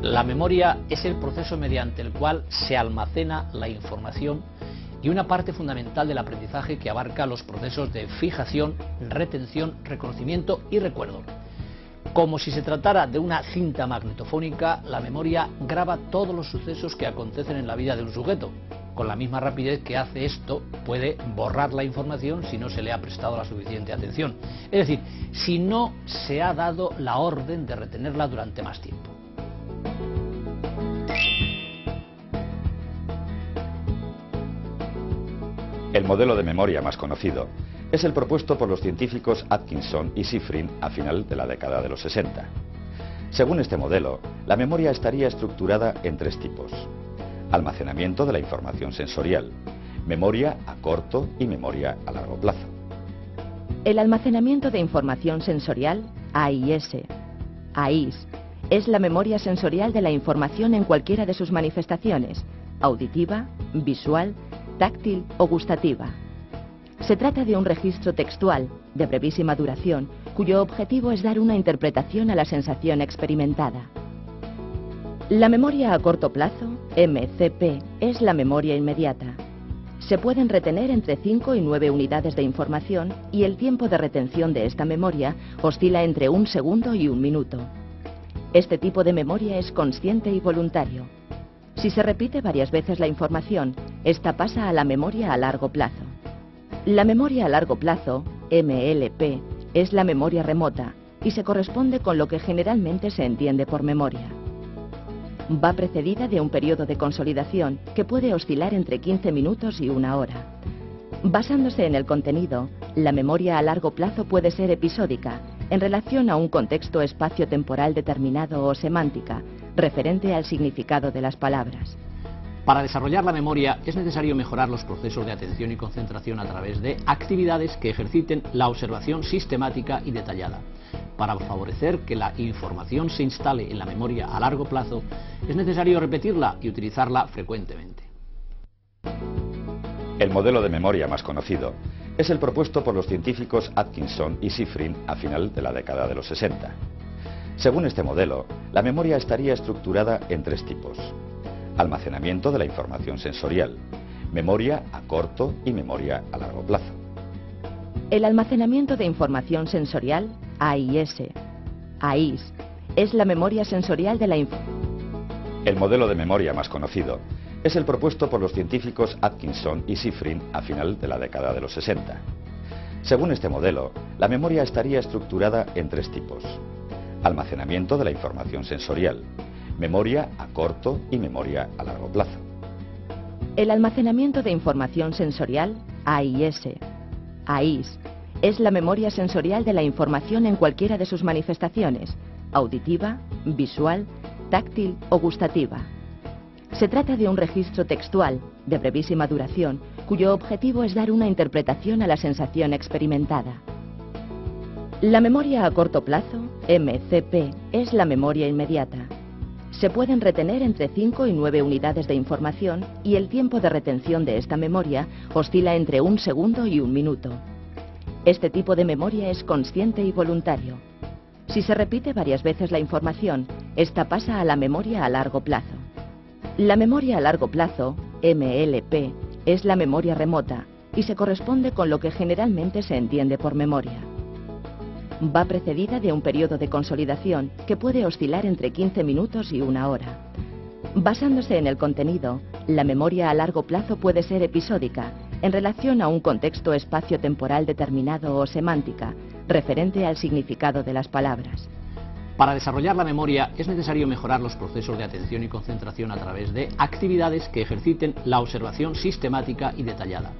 La memoria es el proceso mediante el cual se almacena la información y una parte fundamental del aprendizaje que abarca los procesos de fijación, retención, reconocimiento y recuerdo. Como si se tratara de una cinta magnetofónica, la memoria graba todos los sucesos que acontecen en la vida de un sujeto. Con la misma rapidez que hace esto, puede borrar la información si no se le ha prestado la suficiente atención. Es decir, si no se ha dado la orden de retenerla durante más tiempo. El modelo de memoria más conocido es el propuesto por los científicos Atkinson y Shiffrin a final de la década de los 60. Según este modelo, la memoria estaría estructurada en tres tipos: almacenamiento de la información sensorial, memoria a corto y memoria a largo plazo. El almacenamiento de información sensorial, AIS, es la memoria sensorial de la información en cualquiera de sus manifestaciones: auditiva, visual, táctil o gustativa. Se trata de un registro textual, de brevísima duración, cuyo objetivo es dar una interpretación a la sensación experimentada. La memoria a corto plazo, MCP, es la memoria inmediata. Se pueden retener entre 5 y 9 unidades de información y el tiempo de retención de esta memoria oscila entre 1 segundo y 1 minuto. Este tipo de memoria es consciente y voluntario. Si se repite varias veces la información, esta pasa a la memoria a largo plazo. La memoria a largo plazo, MLP, es la memoria remota y se corresponde con lo que generalmente se entiende por memoria. Va precedida de un periodo de consolidación que puede oscilar entre 15 minutos y 1 hora. Basándose en el contenido, la memoria a largo plazo puede ser episódica, en relación a un contexto espacio-temporal determinado o semántica, referente al significado de las palabras. Para desarrollar la memoria es necesario mejorar los procesos de atención y concentración a través de actividades que ejerciten la observación sistemática y detallada. Para favorecer que la información se instale en la memoria a largo plazo, es necesario repetirla y utilizarla frecuentemente. El modelo de memoria más conocido es el propuesto por los científicos Atkinson y Shiffrin a final de la década de los 60. Según este modelo, la memoria estaría estructurada en tres tipos: almacenamiento de la información sensorial, memoria a corto y memoria a largo plazo. El almacenamiento de información sensorial, AIS, es la memoria sensorial de la información. El modelo de memoria más conocido es el propuesto por los científicos Atkinson y Shiffrin a final de la década de los 60. Según este modelo, la memoria estaría estructurada en tres tipos: almacenamiento de la información sensorial, memoria a corto y memoria a largo plazo. El almacenamiento de información sensorial, AIS, es la memoria sensorial de la información en cualquiera de sus manifestaciones: auditiva, visual, táctil o gustativa. Se trata de un registro textual, de brevísima duración, cuyo objetivo es dar una interpretación a la sensación experimentada. La memoria a corto plazo, MCP, es la memoria inmediata. Se pueden retener entre 5 y 9 unidades de información y el tiempo de retención de esta memoria oscila entre 1 segundo y 1 minuto. Este tipo de memoria es consciente y voluntario. Si se repite varias veces la información, esta pasa a la memoria a largo plazo. La memoria a largo plazo, MLP, es la memoria remota y se corresponde con lo que generalmente se entiende por memoria. Va precedida de un periodo de consolidación que puede oscilar entre 15 minutos y 1 hora. Basándose en el contenido, la memoria a largo plazo puede ser episódica, en relación a un contexto espacio-temporal determinado o semántica, referente al significado de las palabras. Para desarrollar la memoria es necesario mejorar los procesos de atención y concentración a través de actividades que ejerciten la observación sistemática y detallada.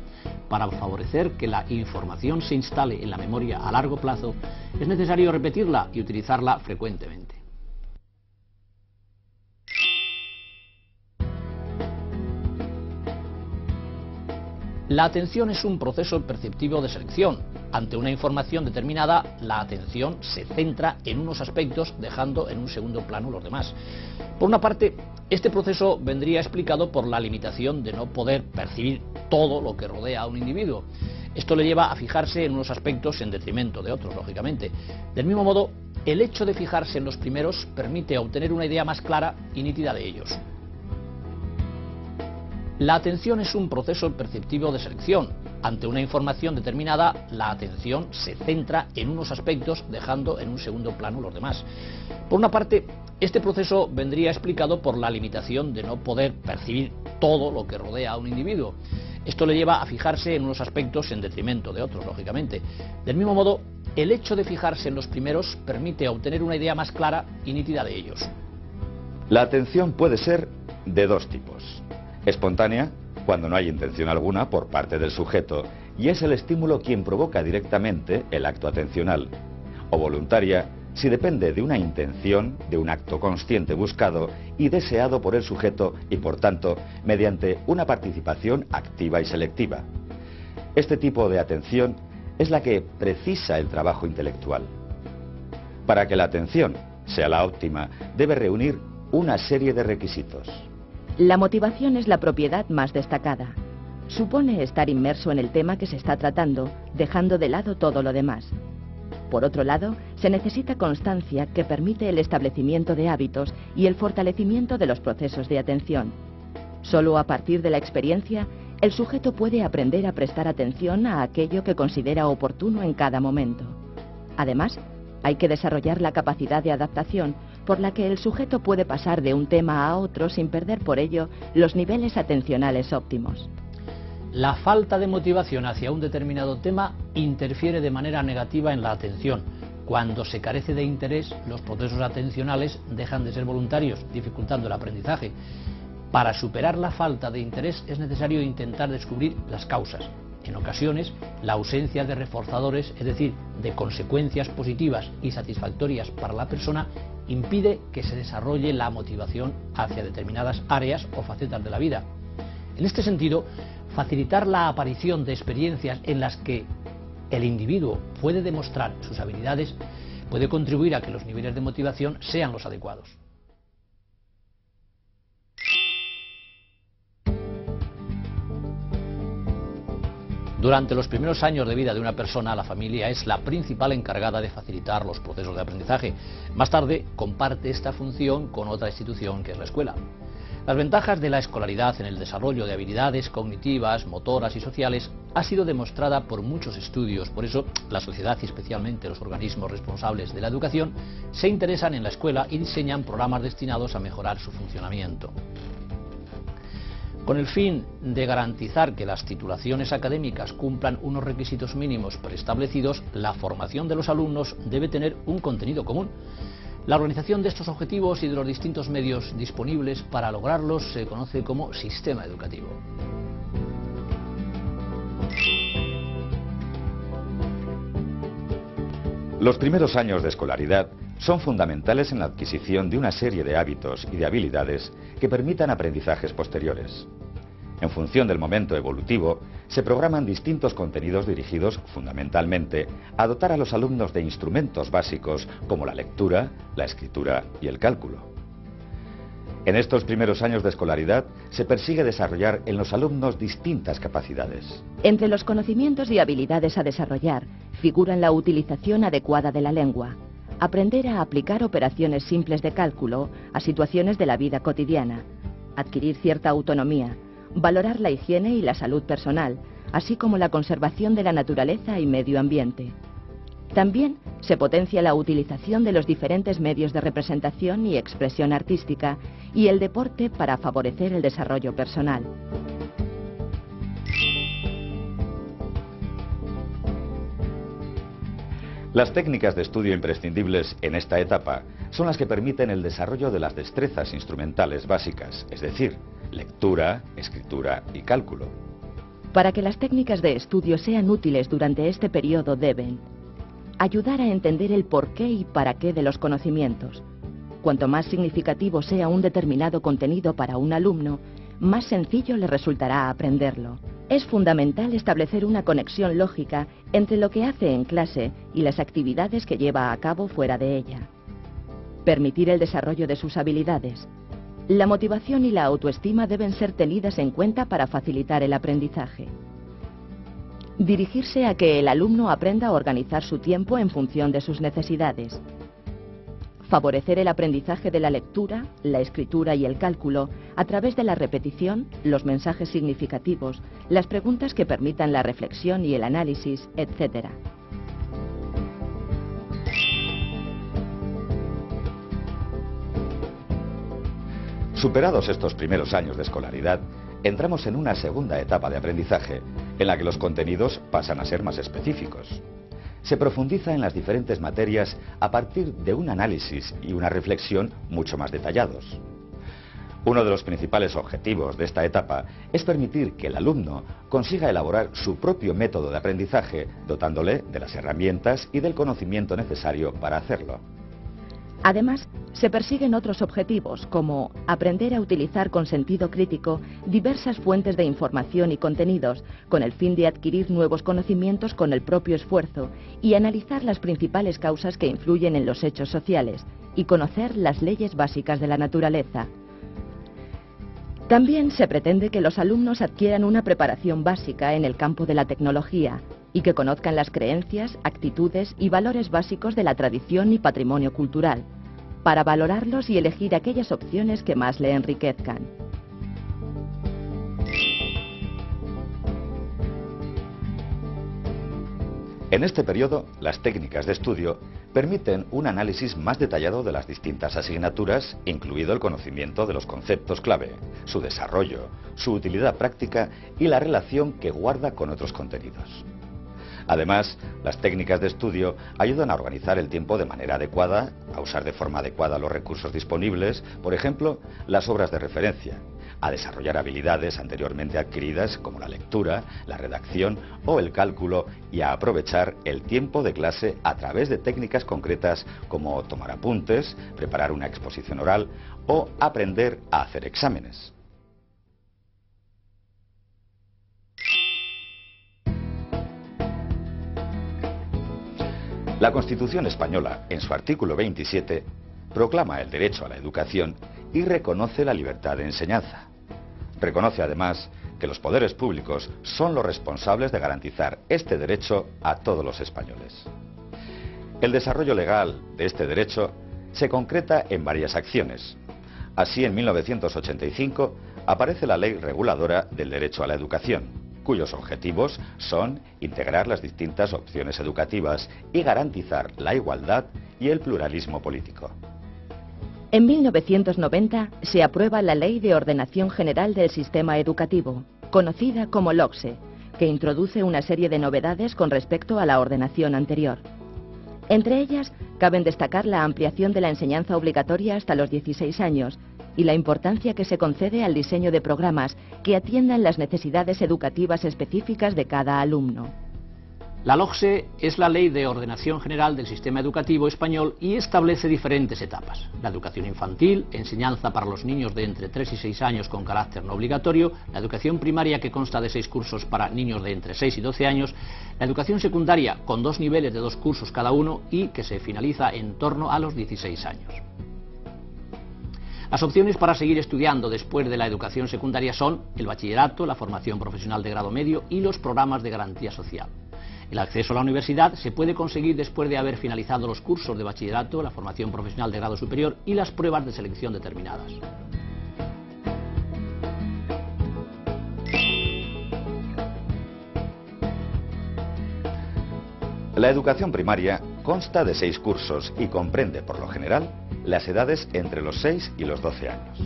Para favorecer que la información se instale en la memoria a largo plazo, es necesario repetirla y utilizarla frecuentemente. La atención es un proceso perceptivo de selección. Ante una información determinada, la atención se centra en unos aspectos, dejando en un segundo plano los demás. Por una parte, este proceso vendría explicado por la limitación de no poder percibir todo lo que rodea a un individuo. Esto le lleva a fijarse en unos aspectos en detrimento de otros, lógicamente. Del mismo modo, el hecho de fijarse en los primeros permite obtener una idea más clara y nítida de ellos. La atención es un proceso perceptivo de selección. Ante una información determinada, la atención se centra en unos aspectos, dejando en un segundo plano los demás. Por una parte, este proceso vendría explicado por la limitación de no poder percibir todo lo que rodea a un individuo. Esto le lleva a fijarse en unos aspectos en detrimento de otros, lógicamente. Del mismo modo, el hecho de fijarse en los primeros permite obtener una idea más clara y nítida de ellos. La atención puede ser de dos tipos. Espontánea, cuando no hay intención alguna por parte del sujeto, y es el estímulo quien provoca directamente el acto atencional. O voluntaria, si depende de una intención, de un acto consciente buscado y deseado por el sujeto y, por tanto, mediante una participación activa y selectiva. Este tipo de atención es la que precisa el trabajo intelectual. Para que la atención sea la óptima, debe reunir una serie de requisitos. La motivación es la propiedad más destacada. Supone estar inmerso en el tema que se está tratando, dejando de lado todo lo demás. Por otro lado, se necesita constancia que permite el establecimiento de hábitos y el fortalecimiento de los procesos de atención. Solo a partir de la experiencia, el sujeto puede aprender a prestar atención a aquello que considera oportuno en cada momento. Además, hay que desarrollar la capacidad de adaptación, por la que el sujeto puede pasar de un tema a otro sin perder por ello los niveles atencionales óptimos. La falta de motivación hacia un determinado tema interfiere de manera negativa en la atención. Cuando se carece de interés, los procesos atencionales dejan de ser voluntarios, dificultando el aprendizaje. Para superar la falta de interés es necesario intentar descubrir las causas. En ocasiones, la ausencia de reforzadores, es decir, de consecuencias positivas y satisfactorias para la persona, impide que se desarrolle la motivación hacia determinadas áreas o facetas de la vida. En este sentido, facilitar la aparición de experiencias en las que el individuo puede demostrar sus habilidades puede contribuir a que los niveles de motivación sean los adecuados. Durante los primeros años de vida de una persona, la familia es la principal encargada de facilitar los procesos de aprendizaje. Más tarde, comparte esta función con otra institución que es la escuela. Las ventajas de la escolaridad en el desarrollo de habilidades cognitivas, motoras y sociales ha sido demostrada por muchos estudios. Por eso, la sociedad y especialmente los organismos responsables de la educación se interesan en la escuela y diseñan programas destinados a mejorar su funcionamiento. Con el fin de garantizar que las titulaciones académicas cumplan unos requisitos mínimos preestablecidos, la formación de los alumnos debe tener un contenido común. La organización de estos objetivos y de los distintos medios disponibles para lograrlos se conoce como sistema educativo. Los primeros años de escolaridad son fundamentales en la adquisición de una serie de hábitos y de habilidades que permitan aprendizajes posteriores. En función del momento evolutivo, se programan distintos contenidos dirigidos fundamentalmente a dotar a los alumnos de instrumentos básicos como la lectura, la escritura y el cálculo. En estos primeros años de escolaridad se persigue desarrollar en los alumnos distintas capacidades. Entre los conocimientos y habilidades a desarrollar figuran la utilización adecuada de la lengua, aprender a aplicar operaciones simples de cálculo a situaciones de la vida cotidiana, adquirir cierta autonomía, valorar la higiene y la salud personal, así como la conservación de la naturaleza y medio ambiente. También se potencia la utilización de los diferentes medios de representación y expresión artística y el deporte para favorecer el desarrollo personal. Las técnicas de estudio imprescindibles en esta etapa son las que permiten el desarrollo de las destrezas instrumentales básicas, es decir, lectura, escritura y cálculo. Para que las técnicas de estudio sean útiles durante este periodo deben ayudar a entender el porqué y para qué de los conocimientos. Cuanto más significativo sea un determinado contenido para un alumno, más sencillo le resultará aprenderlo. Es fundamental establecer una conexión lógica entre lo que hace en clase y las actividades que lleva a cabo fuera de ella. Permitir el desarrollo de sus habilidades. La motivación y la autoestima deben ser tenidas en cuenta para facilitar el aprendizaje. Dirigirse a que el alumno aprenda a organizar su tiempo en función de sus necesidades. Favorecer el aprendizaje de la lectura, la escritura y el cálculo a través de la repetición, los mensajes significativos, las preguntas que permitan la reflexión y el análisis, etc. Superados estos primeros años de escolaridad, entramos en una segunda etapa de aprendizaje, en la que los contenidos pasan a ser más específicos. Se profundiza en las diferentes materias a partir de un análisis y una reflexión mucho más detallados. Uno de los principales objetivos de esta etapa es permitir que el alumno consiga elaborar su propio método de aprendizaje, dotándole de las herramientas y del conocimiento necesario para hacerlo. Además, se persiguen otros objetivos, como aprender a utilizar con sentido crítico diversas fuentes de información y contenidos, con el fin de adquirir nuevos conocimientos con el propio esfuerzo y analizar las principales causas que influyen en los hechos sociales, y conocer las leyes básicas de la naturaleza. También se pretende que los alumnos adquieran una preparación básica en el campo de la tecnología y que conozcan las creencias, actitudes y valores básicos de la tradición y patrimonio cultural, para valorarlos y elegir aquellas opciones que más le enriquezcan. En este periodo, las técnicas de estudio permiten un análisis más detallado de las distintas asignaturas, incluido el conocimiento de los conceptos clave, su desarrollo, su utilidad práctica y la relación que guarda con otros contenidos. Además, las técnicas de estudio ayudan a organizar el tiempo de manera adecuada, a usar de forma adecuada los recursos disponibles, por ejemplo, las obras de referencia, a desarrollar habilidades anteriormente adquiridas como la lectura, la redacción o el cálculo y a aprovechar el tiempo de clase a través de técnicas concretas como tomar apuntes, preparar una exposición oral o aprender a hacer exámenes. La Constitución española, en su artículo 27, proclama el derecho a la educación y reconoce la libertad de enseñanza. Reconoce además que los poderes públicos son los responsables de garantizar este derecho a todos los españoles. El desarrollo legal de este derecho se concreta en varias acciones. Así, en 1985 aparece la Ley Reguladora del Derecho a la Educación, cuyos objetivos son integrar las distintas opciones educativas y garantizar la igualdad y el pluralismo político. En 1990 se aprueba la Ley de Ordenación General del Sistema Educativo, conocida como LOGSE, que introduce una serie de novedades con respecto a la ordenación anterior. Entre ellas, caben destacar la ampliación de la enseñanza obligatoria hasta los 16 años, y la importancia que se concede al diseño de programas que atiendan las necesidades educativas específicas de cada alumno. La LOGSE es la Ley de Ordenación General del Sistema Educativo Español y establece diferentes etapas: la educación infantil, enseñanza para los niños de entre 3 y 6 años con carácter no obligatorio, la educación primaria, que consta de 6 cursos para niños de entre 6 y 12 años, la educación secundaria con 2 niveles de 2 cursos cada uno y que se finaliza en torno a los 16 años. Las opciones para seguir estudiando después de la educación secundaria son el bachillerato, la formación profesional de grado medio y los programas de garantía social. El acceso a la universidad se puede conseguir después de haber finalizado los cursos de bachillerato, la formación profesional de grado superior y las pruebas de selección determinadas. La educación primaria consta de 6 cursos y comprende, por lo general, las edades entre los 6 y los 12 años.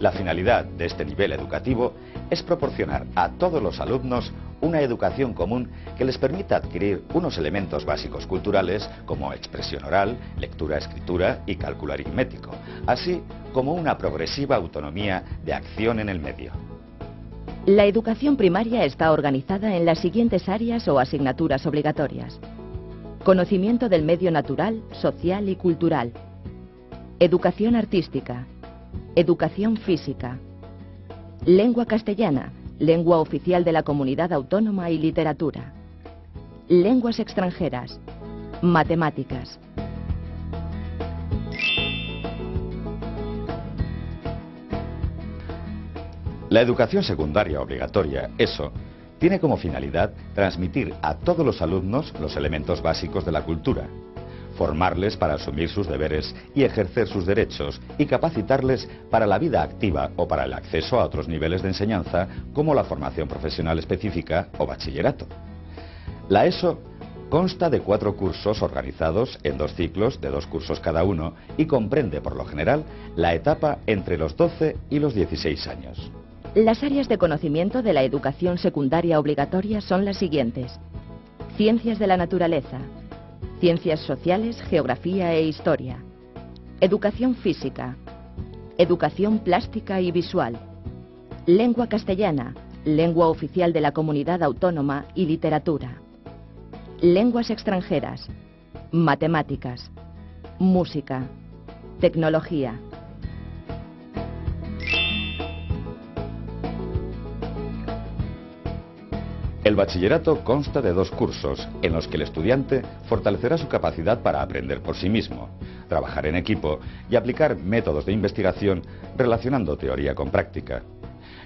La finalidad de este nivel educativo es proporcionar a todos los alumnos una educación común que les permita adquirir unos elementos básicos culturales como expresión oral, lectura, escritura y cálculo aritmético, así como una progresiva autonomía de acción en el medio. La educación primaria está organizada en las siguientes áreas o asignaturas obligatorias: conocimiento del medio natural, social y cultural, educación artística, educación física, lengua castellana, lengua oficial de la comunidad autónoma y literatura, lenguas extranjeras, matemáticas. La educación secundaria obligatoria, ESO, Tiene como finalidad transmitir a todos los alumnos los elementos básicos de la cultura, formarles para asumir sus deberes y ejercer sus derechos y capacitarles para la vida activa o para el acceso a otros niveles de enseñanza como la formación profesional específica o bachillerato. La ESO consta de 4 cursos organizados en 2 ciclos de 2 cursos cada uno y comprende por lo general la etapa entre los 12 y los 16 años. Las áreas de conocimiento de la educación secundaria obligatoria son las siguientes: ciencias de la naturaleza, ciencias sociales, geografía e historia, educación física, educación plástica y visual, lengua castellana, lengua oficial de la comunidad autónoma y literatura, lenguas extranjeras, matemáticas, música, tecnología. El bachillerato consta de 2 cursos en los que el estudiante fortalecerá su capacidad para aprender por sí mismo, trabajar en equipo y aplicar métodos de investigación relacionando teoría con práctica.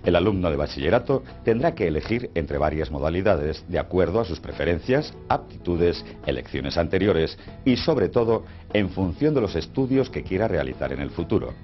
El alumno de bachillerato tendrá que elegir entre varias modalidades de acuerdo a sus preferencias, aptitudes, elecciones anteriores y sobre todo en función de los estudios que quiera realizar en el futuro.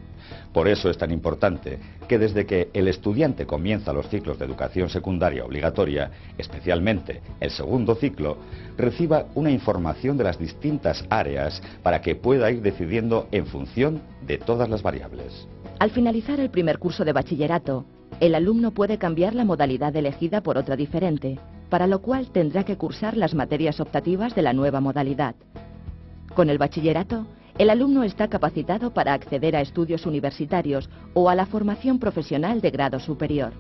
Por eso es tan importante que desde que el estudiante comienza los ciclos de educación secundaria obligatoria, especialmente el segundo ciclo, reciba una información de las distintas áreas para que pueda ir decidiendo en función de todas las variables. Al finalizar el primer curso de bachillerato, el alumno puede cambiar la modalidad elegida por otra diferente, para lo cual tendrá que cursar las materias optativas de la nueva modalidad. Con el bachillerato, el alumno está capacitado para acceder a estudios universitarios o a la formación profesional de grado superior.